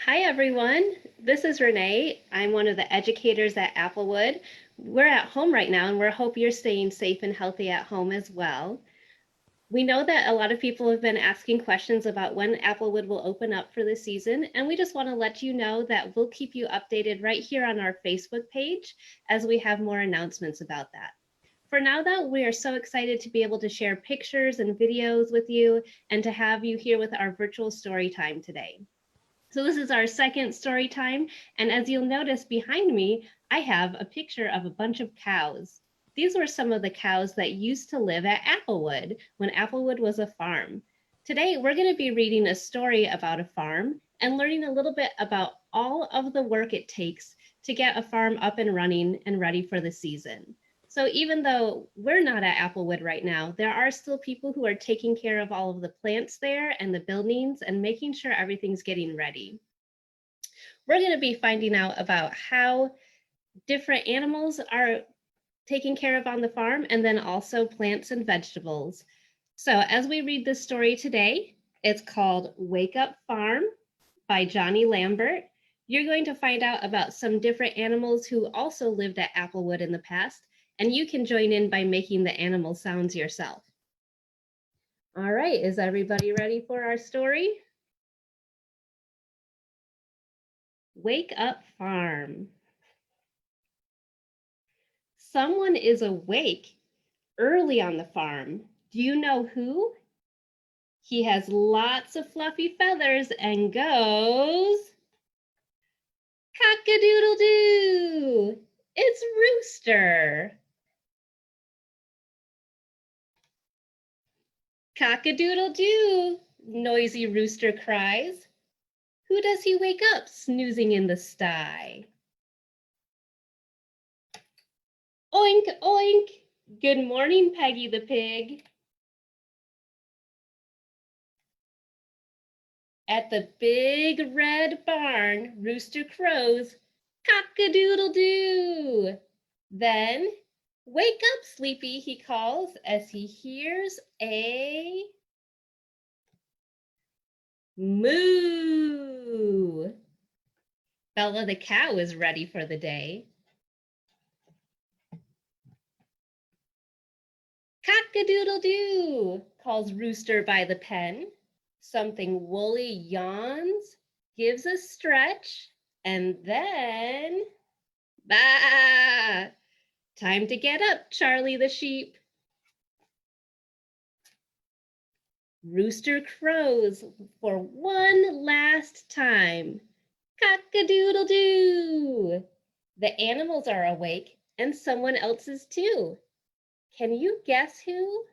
Hi, everyone. This is Renee. I'm one of the educators at Applewood. We're at home right now, and we hope you're staying safe and healthy at home as well. We know that a lot of people have been asking questions about when Applewood will open up for the season, and we just want to let you know that we'll keep you updated right here on our Facebook page as we have more announcements about that. For now, though, we are so excited to be able to share pictures and videos with you and to have you here with our virtual story time today. So this is our second story time, and as you'll notice behind me, I have a picture of a bunch of cows. These were some of the cows that used to live at Applewood when Applewood was a farm. Today, we're going to be reading a story about a farm and learning a little bit about all of the work it takes to get a farm up and running and ready for the season. So even though we're not at Applewood right now, there are still people who are taking care of all of the plants there and the buildings and making sure everything's getting ready. We're going to be finding out about how different animals are taken care of on the farm and then also plants and vegetables. So as we read this story today, it's called Wake Up Farm by Johnny Lambert. You're going to find out about some different animals who also lived at Applewood in the past, and you can join in by making the animal sounds yourself. All right, is everybody ready for our story? Wake Up Farm. Someone is awake early on the farm. Do you know who? He has lots of fluffy feathers and goes cock-a-doodle-doo. It's Rooster. Cock-a-doodle-doo, noisy Rooster cries. Who does he wake up snoozing in the sty? Oink, oink. Good morning, Peggy the pig. At the big red barn, Rooster crows, cock-a-doodle-doo. Then, wake up, Sleepy, he calls as he hears a moo. Bella the cow is ready for the day. Cock-a-doodle-doo, calls Rooster by the pen. Something woolly yawns, gives a stretch, and then, bah! Time to get up, Charlie the sheep. Rooster crows for one last time. Cock-a-doodle-doo! The animals are awake, and someone else is too. Can you guess who?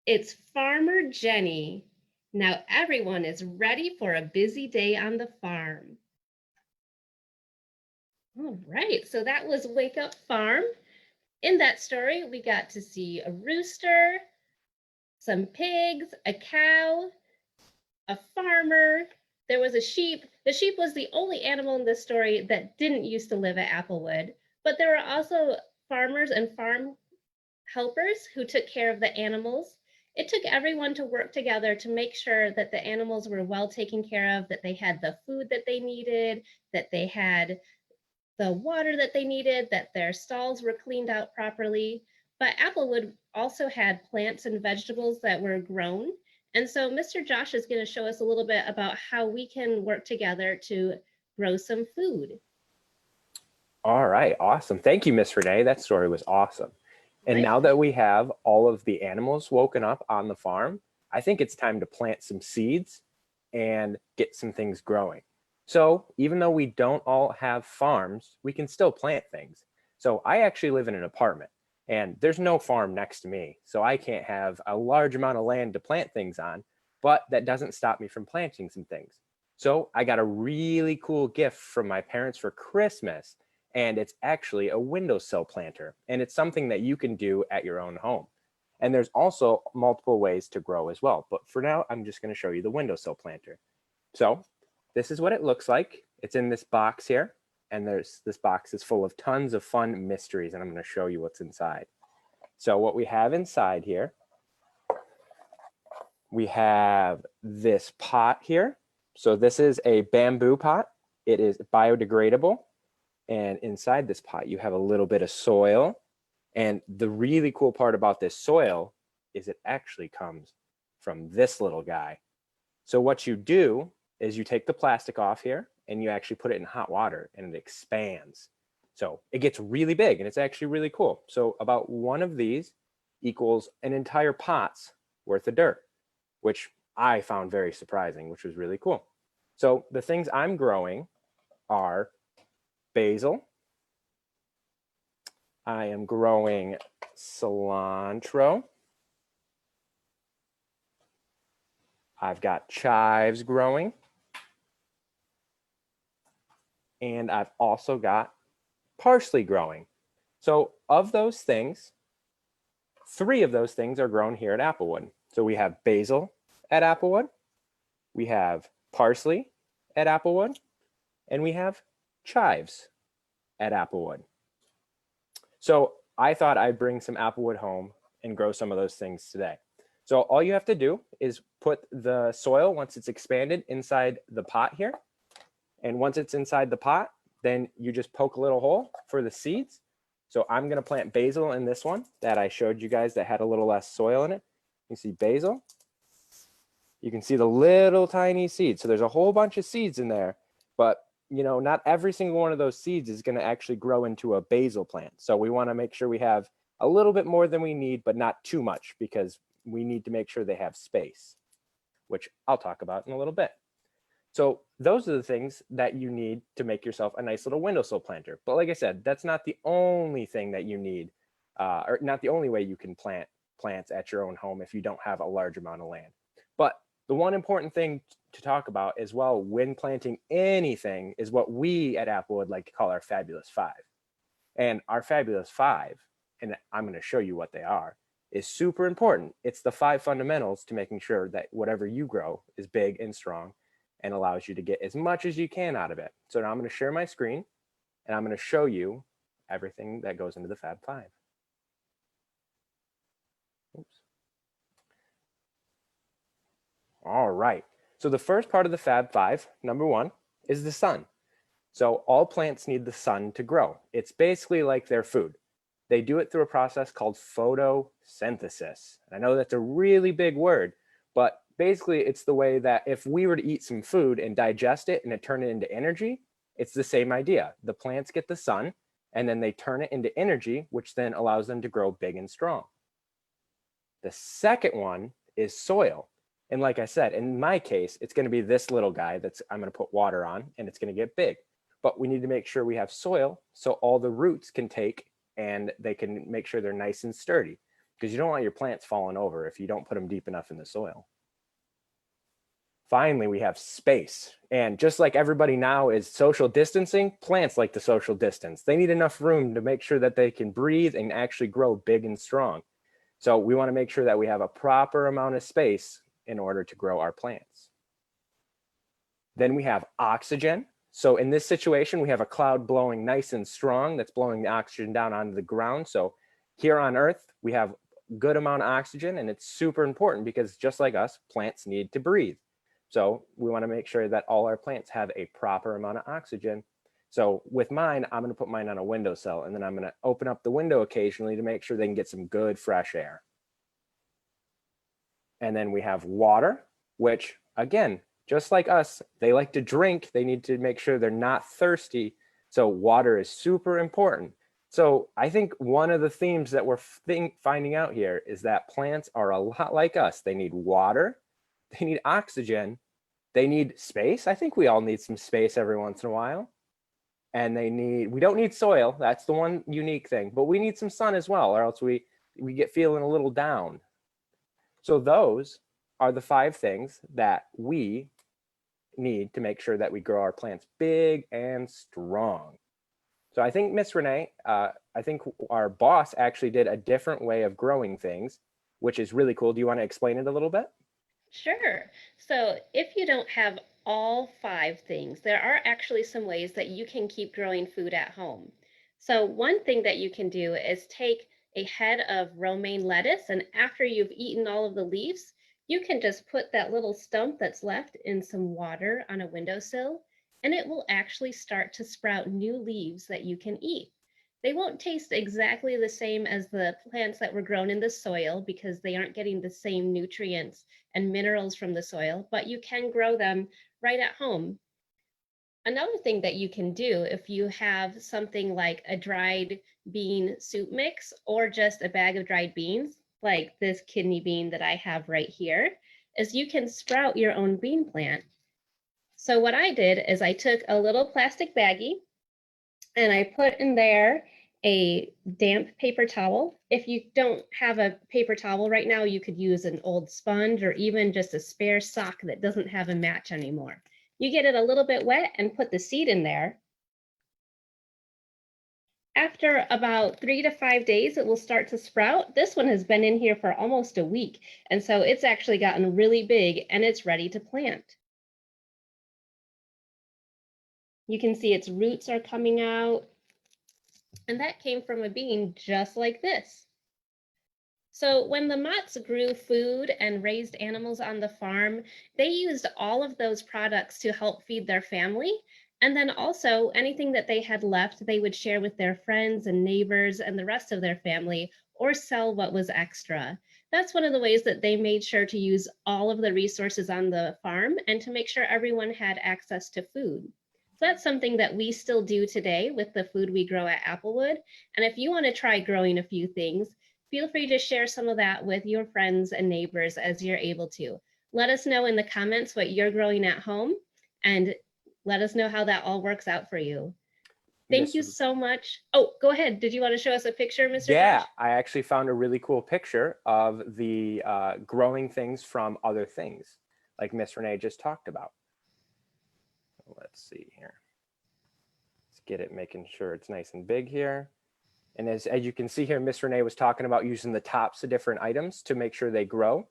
It's Farmer Jenny. Now everyone is ready for a busy day on the farm. All right, so that was Wake Up Farm. In that story, we got to see a rooster, some pigs, a cow, a farmer. There was a sheep. The sheep was the only animal in this story that didn't used to live at Applewood, but there were also farmers and farm helpers who took care of the animals. It took everyone to work together to make sure that the animals were well taken care of, that they had the food that they needed, that they had the water that they needed, that their stalls were cleaned out properly. But Applewood also had plants and vegetables that were grown. And so Mr. Josh is going to show us a little bit about how we can work together to grow some food. All right, awesome. Thank you, Miss Renee. That story was awesome. And now that we have all of the animals woken up on the farm, I think it's time to plant some seeds and get some things growing. So even though we don't all have farms, we can still plant things. So I actually live in an apartment and there's no farm next to me. So I can't have a large amount of land to plant things on, but that doesn't stop me from planting some things. So I got a really cool gift from my parents for Christmas, and it's actually a windowsill planter, and it's something that you can do at your own home. And there's also multiple ways to grow as well, but for now I'm just going to show you the windowsill planter. So this is what it looks like. It's in this box here, and this box is full of tons of fun mysteries, and I'm going to show you what's inside. So what we have inside here, we have this pot here, So this is a bamboo pot. It is biodegradable. And inside this pot, you have a little bit of soil. And the really cool part about this soil is it actually comes from this little guy. So what you do is you take the plastic off here and you actually put it in hot water and it expands. So it gets really big and it's actually really cool. So about one of these equals an entire pot's worth of dirt, which I found very surprising, which was really cool. So the things I'm growing are basil. I am growing cilantro. I've got chives growing. And I've also got parsley growing. So of those things, 3 of those things are grown here at Applewood. So we have basil at Applewood, we have parsley at Applewood, and we have chives at Applewood. So I thought I'd bring some Applewood home and grow some of those things today. So all you have to do is put the soil, once it's expanded, inside the pot here. And once it's inside the pot, then you just poke a little hole for the seeds. So I'm going to plant basil in this one that I showed you guys that had a little less soil in it. You see basil. You can see the little tiny seeds. So there's a whole bunch of seeds in there, but not every single one of those seeds is going to actually grow into a basil plant. So we want to make sure we have a little bit more than we need, but not too much, because we need to make sure they have space, which I'll talk about in a little bit. So those are the things that you need to make yourself a nice little windowsill planter. But like I said, that's not the only thing that you need, or not the only way you can plant plants at your own home if you don't have a large amount of land. But the one important thing to talk about as well when planting anything is what we at Applewood like to call our Fabulous 5. And our Fabulous 5, and I'm going to show you what they are, is super important. It's the 5 fundamentals to making sure that whatever you grow is big and strong and allows you to get as much as you can out of it. So now I'm going to share my screen and I'm going to show you everything that goes into the Fab 5. Oops. All right. So the first part of the Fab 5, number 1, is the sun. So all plants need the sun to grow. It's basically like their food. They do it through a process called photosynthesis. I know that's a really big word, but basically it's the way that if we were to eat some food and digest it and it turn it into energy, it's the same idea. The plants get the sun and then they turn it into energy, which then allows them to grow big and strong. The second one is soil. And like I said, in my case, it's going to be this little guy that's I'm going to put water on and it's going to get big. But we need to make sure we have soil so all the roots can take and they can make sure they're nice and sturdy, because you don't want your plants falling over if you don't put them deep enough in the soil. Finally, we have space. And just like everybody now is social distancing, plants like to social distance. They need enough room to make sure that they can breathe and actually grow big and strong. So we want to make sure that we have a proper amount of space in order to grow our plants. Then we have oxygen. So in this situation, we have a cloud blowing nice and strong that's blowing the oxygen down onto the ground. So here on Earth, we have a good amount of oxygen, and it's super important because just like us, plants need to breathe. So we want to make sure that all our plants have a proper amount of oxygen. So with mine, I'm going to put mine on a windowsill, and then I'm going to open up the window occasionally to make sure they can get some good fresh air. And then we have water, which again, just like us, they like to drink. They need to make sure they're not thirsty. So water is super important. So I think one of the themes that we're finding out here is that plants are a lot like us. They need water, they need oxygen, they need space. I think we all need some space every once in a while. And we don't need soil. That's the one unique thing, but we need some sun as well, or else we get feeling a little down. So those are the 5 things that we need to make sure that we grow our plants big and strong. So I think Miss Renee, I think our boss actually did a different way of growing things, which is really cool. Do you want to explain it a little bit? Sure. So if you don't have all 5 things, there are actually some ways that you can keep growing food at home. So one thing that you can do is take a head of romaine lettuce, and after you've eaten all of the leaves, You can just put that little stump that's left in some water on a windowsill, and it will actually start to sprout new leaves that you can eat. They won't taste exactly the same as the plants that were grown in the soil because they aren't getting the same nutrients and minerals from the soil, but you can grow them right at home. Another thing that you can do if you have something like a dried bean soup mix or just a bag of dried beans, like this kidney bean that I have right here, is you can sprout your own bean plant. So what I did is I took a little plastic baggie and I put in there a damp paper towel. If you don't have a paper towel right now, you could use an old sponge or even just a spare sock that doesn't have a match anymore. You get it a little bit wet and put the seed in there. After about 3 to 5 days, it will start to sprout. This one has been in here for almost a week, and so it's actually gotten really big and it's ready to plant. You can see its roots are coming out, and that came from a bean just like this. So when the Motts grew food and raised animals on the farm, they used all of those products to help feed their family. And then also anything that they had left, they would share with their friends and neighbors and the rest of their family or sell what was extra. That's one of the ways that they made sure to use all of the resources on the farm and to make sure everyone had access to food. So that's something that we still do today with the food we grow at Applewood. And if you want to try growing a few things, feel free to share some of that with your friends and neighbors as you're able to. Let us know in the comments what you're growing at home and let us know how that all works out for you. Thank Miss you so much. Oh, go ahead. Did you want to show us a picture, Mr. Josh? Yeah, I actually found a really cool picture of the growing things from other things, like Miss Renee just talked about. Let's see here. Let's get it, making sure it's nice and big here. And as you can see here, Miss Renee was talking about using the tops of different items to make sure they grow.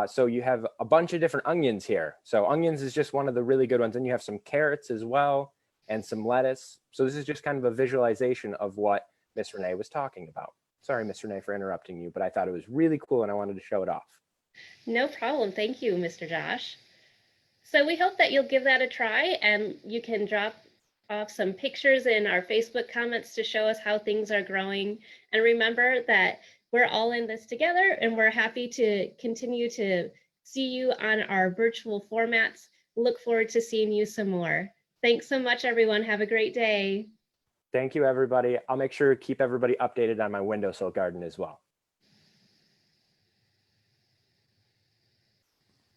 So you have a bunch of different onions here. So onions is just one of the really good ones. And you have some carrots as well and some lettuce. So this is just kind of a visualization of what Miss Renee was talking about. Sorry, Miss Renee, for interrupting you, but I thought it was really cool and I wanted to show it off. No problem. Thank you, Mr. Josh. So we hope that you'll give that a try and you can drop off some pictures in our Facebook comments to show us how things are growing. And remember that we're all in this together and we're happy to continue to see you on our virtual formats. Look forward to seeing you some more. Thanks so much, everyone. Have a great day. Thank you, everybody. I'll make sure to keep everybody updated on my windowsill garden as well.